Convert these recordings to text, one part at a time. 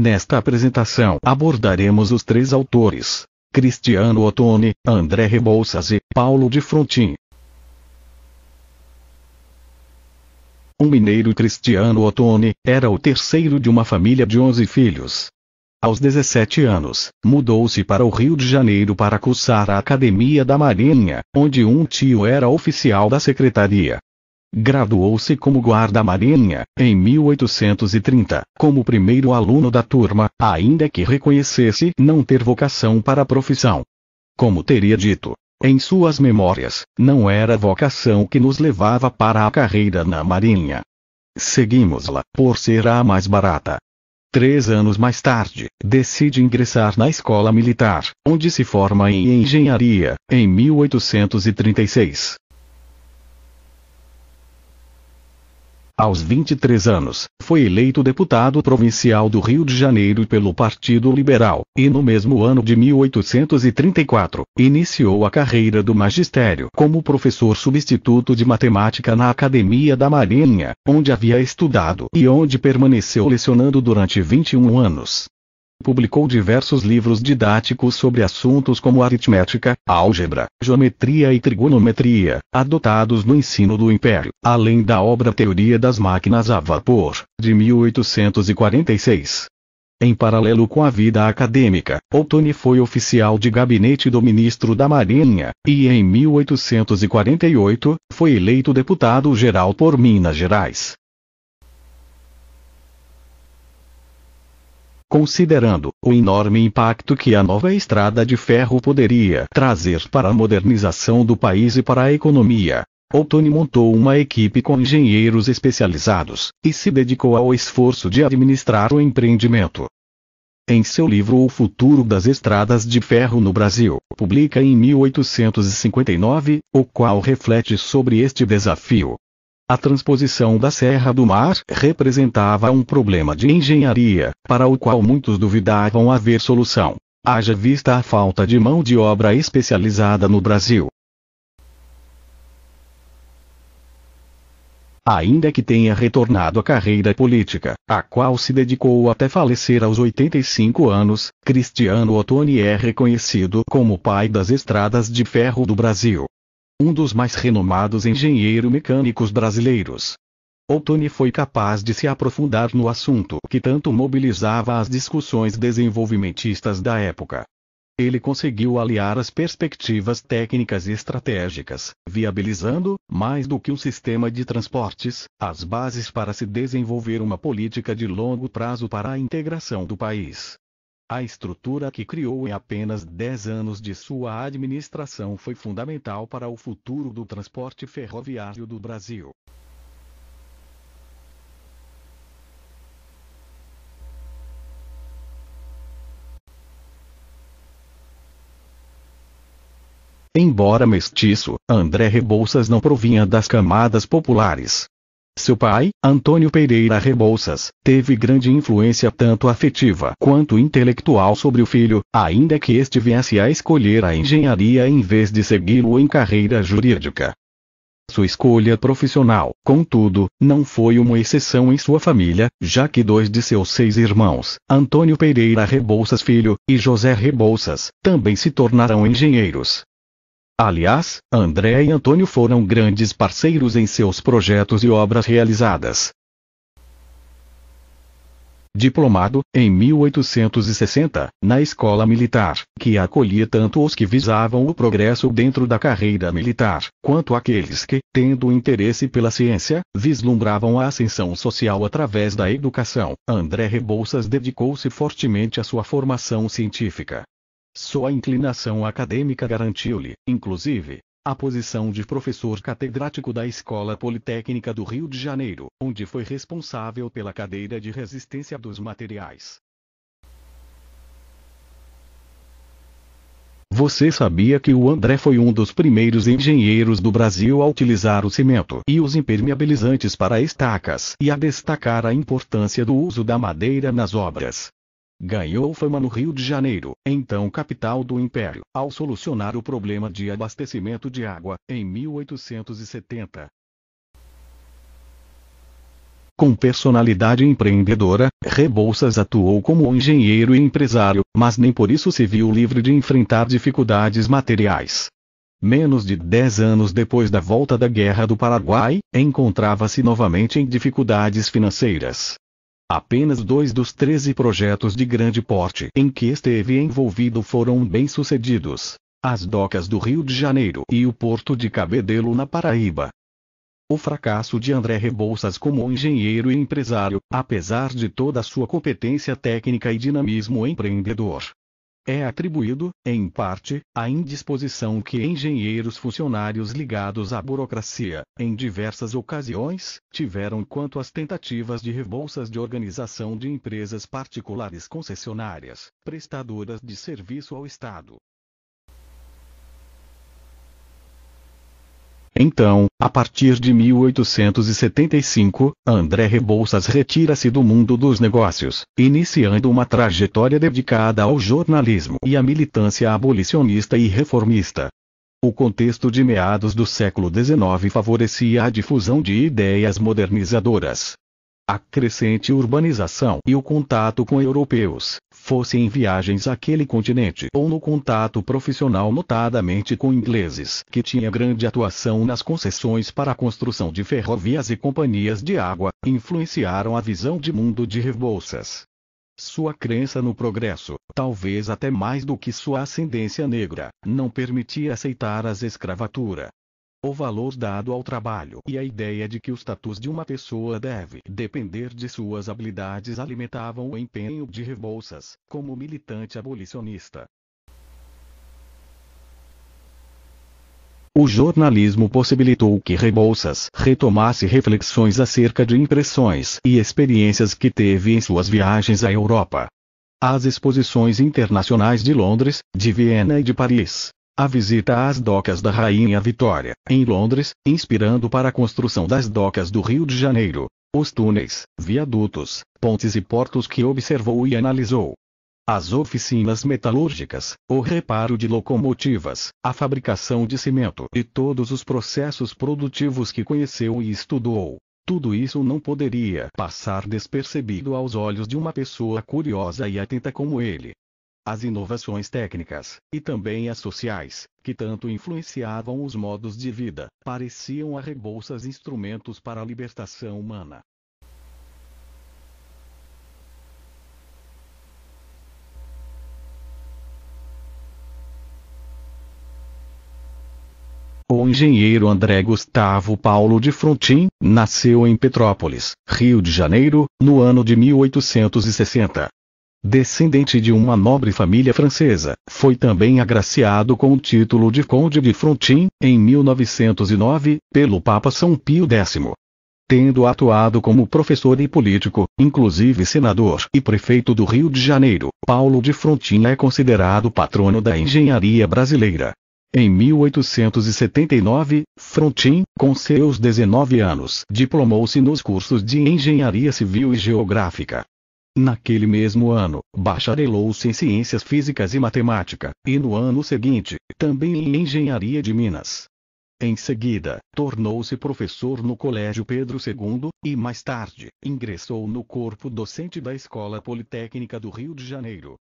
Nesta apresentação abordaremos os três autores: Cristiano Ottoni, André Rebouças e Paulo de Frontin. O mineiro Cristiano Ottoni era o terceiro de uma família de 11 filhos. Aos 17 anos, mudou-se para o Rio de Janeiro para cursar a Academia da Marinha, onde um tio era oficial da secretaria. Graduou-se como guarda-marinha, em 1830, como primeiro aluno da turma, ainda que reconhecesse não ter vocação para a profissão. Como teria dito em suas memórias, não era a vocação que nos levava para a carreira na Marinha. Seguimos-la, por ser a mais barata. 3 anos mais tarde, decide ingressar na escola militar, onde se forma em engenharia, em 1836. Aos 23 anos, foi eleito deputado provincial do Rio de Janeiro pelo Partido Liberal, e no mesmo ano de 1834, iniciou a carreira do magistério como professor substituto de matemática na Academia da Marinha, onde havia estudado e onde permaneceu lecionando durante 21 anos. Publicou diversos livros didáticos sobre assuntos como aritmética, álgebra, geometria e trigonometria, adotados no ensino do Império, além da obra Teoria das Máquinas a Vapor, de 1846. Em paralelo com a vida acadêmica, Ottoni foi oficial de gabinete do ministro da Marinha, e em 1848, foi eleito deputado-geral por Minas Gerais. Considerando o enorme impacto que a nova estrada de ferro poderia trazer para a modernização do país e para a economia, Ottoni montou uma equipe com engenheiros especializados, e se dedicou ao esforço de administrar o empreendimento. Em seu livro O Futuro das Estradas de Ferro no Brasil, publica em 1859, o qual reflete sobre este desafio. A transposição da Serra do Mar representava um problema de engenharia, para o qual muitos duvidavam haver solução, haja vista a falta de mão de obra especializada no Brasil. Ainda que tenha retornado à carreira política, a qual se dedicou até falecer aos 85 anos, Cristiano Ottoni é reconhecido como o pai das estradas de ferro do Brasil. Um dos mais renomados engenheiros mecânicos brasileiros. Ottoni foi capaz de se aprofundar no assunto que tanto mobilizava as discussões desenvolvimentistas da época. Ele conseguiu aliar as perspectivas técnicas e estratégicas, viabilizando, mais do que um sistema de transportes, as bases para se desenvolver uma política de longo prazo para a integração do país. A estrutura que criou em apenas 10 anos de sua administração foi fundamental para o futuro do transporte ferroviário do Brasil. Embora mestiço, André Rebouças não provinha das camadas populares. Seu pai, Antônio Pereira Rebouças, teve grande influência tanto afetiva quanto intelectual sobre o filho, ainda que este viesse a escolher a engenharia em vez de segui-lo em carreira jurídica. Sua escolha profissional, contudo, não foi uma exceção em sua família, já que 2 de seus 6 irmãos, Antônio Pereira Rebouças Filho e José Rebouças, também se tornaram engenheiros. Aliás, André e Antônio foram grandes parceiros em seus projetos e obras realizadas. Diplomado, em 1860, na escola militar, que acolhia tanto os que visavam o progresso dentro da carreira militar, quanto aqueles que, tendo interesse pela ciência, vislumbravam a ascensão social através da educação, André Rebouças dedicou-se fortemente à sua formação científica. Sua inclinação acadêmica garantiu-lhe, inclusive, a posição de professor catedrático da Escola Politécnica do Rio de Janeiro, onde foi responsável pela cadeira de resistência dos materiais. Você sabia que o André foi um dos primeiros engenheiros do Brasil a utilizar o cimento e os impermeabilizantes para estacas e a destacar a importância do uso da madeira nas obras? Ganhou fama no Rio de Janeiro, então capital do Império, ao solucionar o problema de abastecimento de água, em 1870. Com personalidade empreendedora, Rebouças atuou como engenheiro e empresário, mas nem por isso se viu livre de enfrentar dificuldades materiais. Menos de 10 anos depois da volta da Guerra do Paraguai, encontrava-se novamente em dificuldades financeiras. Apenas 2 dos 13 projetos de grande porte em que esteve envolvido foram bem-sucedidos: as docas do Rio de Janeiro e o porto de Cabedelo na Paraíba. O fracasso de André Rebouças como engenheiro e empresário, apesar de toda a sua competência técnica e dinamismo empreendedor, é atribuído, em parte, à indisposição que engenheiros funcionários ligados à burocracia, em diversas ocasiões, tiveram quanto às tentativas de Rebouças de organização de empresas particulares concessionárias, prestadoras de serviço ao Estado. Então, a partir de 1875, André Rebouças retira-se do mundo dos negócios, iniciando uma trajetória dedicada ao jornalismo e à militância abolicionista e reformista. O contexto de meados do século XIX favorecia a difusão de ideias modernizadoras. A crescente urbanização e o contato com europeus, fosse em viagens àquele continente ou no contato profissional notadamente com ingleses, que tinha grande atuação nas concessões para a construção de ferrovias e companhias de água, influenciaram a visão de mundo de Rebouças. Sua crença no progresso, talvez até mais do que sua ascendência negra, não permitia aceitar a escravatura. O valor dado ao trabalho e a ideia de que o status de uma pessoa deve depender de suas habilidades alimentavam o empenho de Rebouças, como militante abolicionista. O jornalismo possibilitou que Rebouças retomasse reflexões acerca de impressões e experiências que teve em suas viagens à Europa. As exposições internacionais de Londres, de Viena e de Paris. A visita às docas da Rainha Vitória, em Londres, inspirando para a construção das docas do Rio de Janeiro, os túneis, viadutos, pontes e portos que observou e analisou. As oficinas metalúrgicas, o reparo de locomotivas, a fabricação de cimento e todos os processos produtivos que conheceu e estudou. Tudo isso não poderia passar despercebido aos olhos de uma pessoa curiosa e atenta como ele. As inovações técnicas, e também as sociais, que tanto influenciavam os modos de vida, pareciam a Rebouças instrumentos para a libertação humana. O engenheiro André Gustavo Paulo de Frontin, nasceu em Petrópolis, Rio de Janeiro, no ano de 1860. Descendente de uma nobre família francesa, foi também agraciado com o título de Conde de Frontin, em 1909, pelo Papa São Pio X. Tendo atuado como professor e político, inclusive senador e prefeito do Rio de Janeiro, Paulo de Frontin é considerado patrono da engenharia brasileira. Em 1879, Frontin, com seus 19 anos, diplomou-se nos cursos de Engenharia Civil e Geográfica. Naquele mesmo ano, bacharelou-se em Ciências Físicas e Matemática, e no ano seguinte, também em Engenharia de Minas. Em seguida, tornou-se professor no Colégio Pedro II, e mais tarde, ingressou no corpo docente da Escola Politécnica do Rio de Janeiro.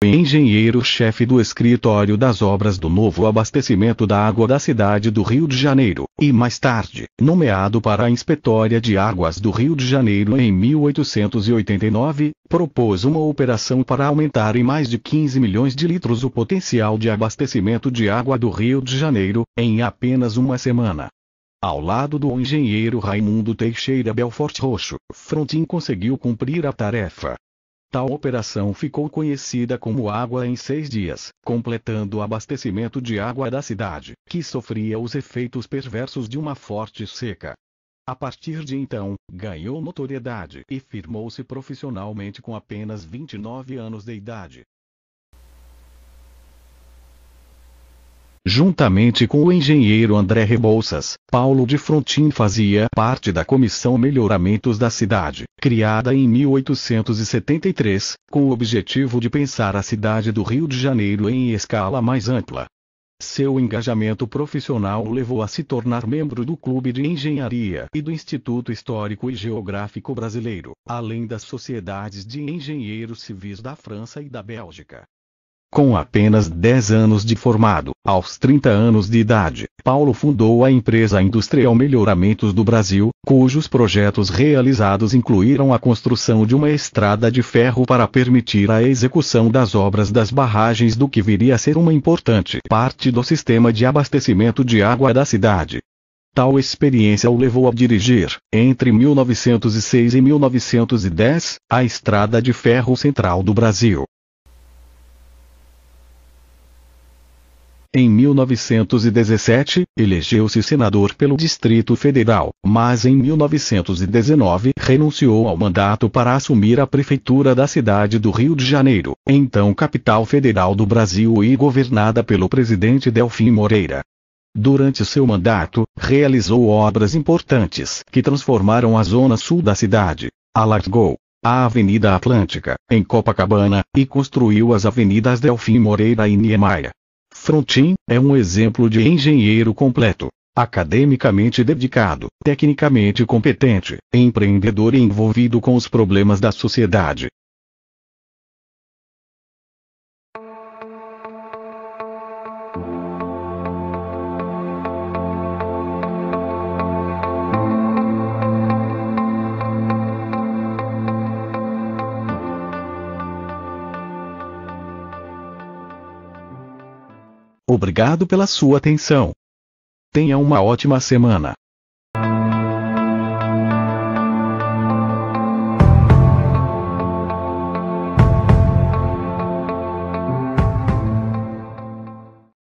Engenheiro-chefe do escritório das obras do novo abastecimento da água da cidade do Rio de Janeiro, e mais tarde, nomeado para a Inspetória de Águas do Rio de Janeiro em 1889, propôs uma operação para aumentar em mais de 15 milhões de litros o potencial de abastecimento de água do Rio de Janeiro, em apenas uma semana. Ao lado do engenheiro Raimundo Teixeira Belfort Roxo, Frontin conseguiu cumprir a tarefa. Tal operação ficou conhecida como Água em 6 dias, completando o abastecimento de água da cidade, que sofria os efeitos perversos de uma forte seca. A partir de então, ganhou notoriedade e firmou-se profissionalmente com apenas 29 anos de idade. Juntamente com o engenheiro André Rebouças, Paulo de Frontin fazia parte da Comissão Melhoramentos da Cidade, criada em 1873, com o objetivo de pensar a cidade do Rio de Janeiro em escala mais ampla. Seu engajamento profissional o levou a se tornar membro do Clube de Engenharia e do Instituto Histórico e Geográfico Brasileiro, além das sociedades de engenheiros civis da França e da Bélgica. Com apenas 10 anos de formado, aos 30 anos de idade, Paulo fundou a empresa Industrial Melhoramentos do Brasil, cujos projetos realizados incluíram a construção de uma estrada de ferro para permitir a execução das obras das barragens do que viria a ser uma importante parte do sistema de abastecimento de água da cidade. Tal experiência o levou a dirigir, entre 1906 e 1910, a Estrada de Ferro Central do Brasil. Em 1917, elegeu-se senador pelo Distrito Federal, mas em 1919 renunciou ao mandato para assumir a prefeitura da cidade do Rio de Janeiro, então capital federal do Brasil e governada pelo presidente Delfim Moreira. Durante seu mandato, realizou obras importantes que transformaram a zona sul da cidade, alargou a Avenida Atlântica, em Copacabana, e construiu as avenidas Delfim Moreira e Niemeyer. Frontin é um exemplo de engenheiro completo, academicamente dedicado, tecnicamente competente, empreendedor e envolvido com os problemas da sociedade. Obrigado pela sua atenção. Tenha uma ótima semana.